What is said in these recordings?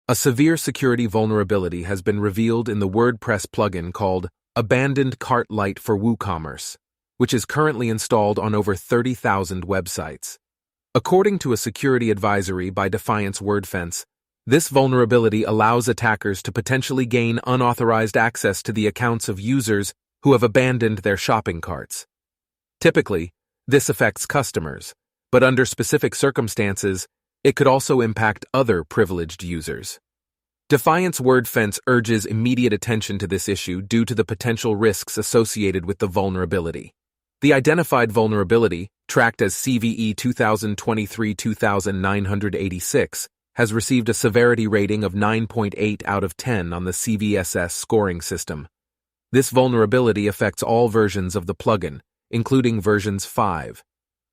A severe security vulnerability has been revealed in the WordPress plugin called Abandoned Cart Light for WooCommerce, which is currently installed on over 30,000 websites. According to a security advisory by Defiance WordFence, this vulnerability allows attackers to potentially gain unauthorized access to the accounts of users who have abandoned their shopping carts. Typically, this affects customers, but under specific circumstances, it could also impact other privileged users. Defiance WordFence urges immediate attention to this issue due to the potential risks associated with the vulnerability. The identified vulnerability, tracked as CVE-2023-2986, has received a severity rating of 9.8 out of 10 on the CVSS scoring system. This vulnerability affects all versions of the plugin, including versions 5,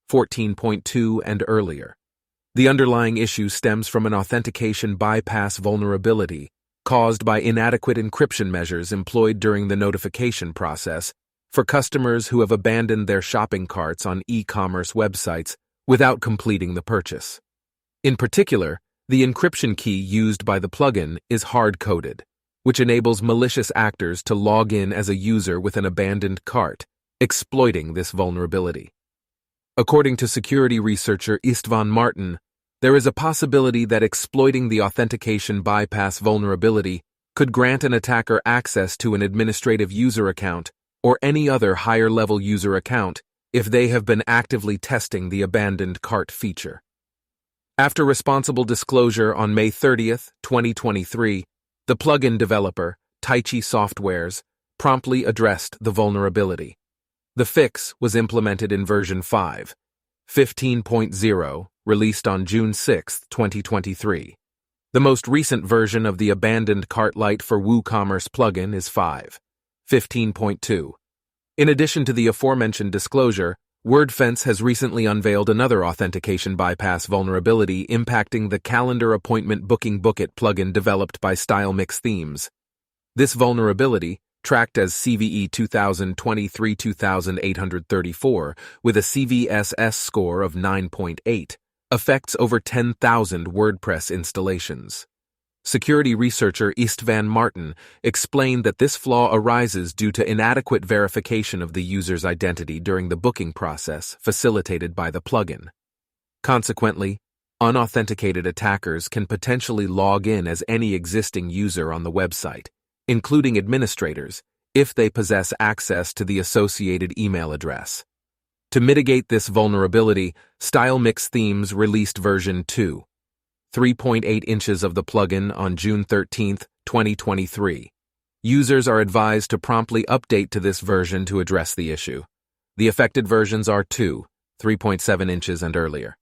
14.2, and earlier. The underlying issue stems from an authentication bypass vulnerability caused by inadequate encryption measures employed during the notification process for customers who have abandoned their shopping carts on e-commerce websites without completing the purchase. In particular, the encryption key used by the plugin is hard-coded, which enables malicious actors to log in as a user with an abandoned cart, exploiting this vulnerability. According to security researcher Istvan Martin, there is a possibility that exploiting the authentication bypass vulnerability could grant an attacker access to an administrative user account or any other higher-level user account if they have been actively testing the abandoned cart feature. After responsible disclosure on May 30, 2023, the plugin developer, Taichi Softwares, promptly addressed the vulnerability. The fix was implemented in version 5, 15.0, released on June 6, 2023. The most recent version of the Abandoned Cart Light for WooCommerce plugin is 5, 15.2. In addition to the aforementioned disclosure, WordFence has recently unveiled another authentication bypass vulnerability impacting the Calendar Appointment Booking Bookit plugin developed by StyleMix Themes. This vulnerability, tracked as CVE 2023-2834 with a CVSS score of 9.8, affects over 10,000 WordPress installations. Security researcher Istvan Martin explained that this flaw arises due to inadequate verification of the user's identity during the booking process facilitated by the plugin. Consequently, unauthenticated attackers can potentially log in as any existing user on the website, including administrators, if they possess access to the associated email address. To mitigate this vulnerability, StyleMix Themes released version 2, 3.8 inches of the plugin on June 13, 2023. Users are advised to promptly update to this version to address the issue. The affected versions are 2, 3.7 inches and earlier.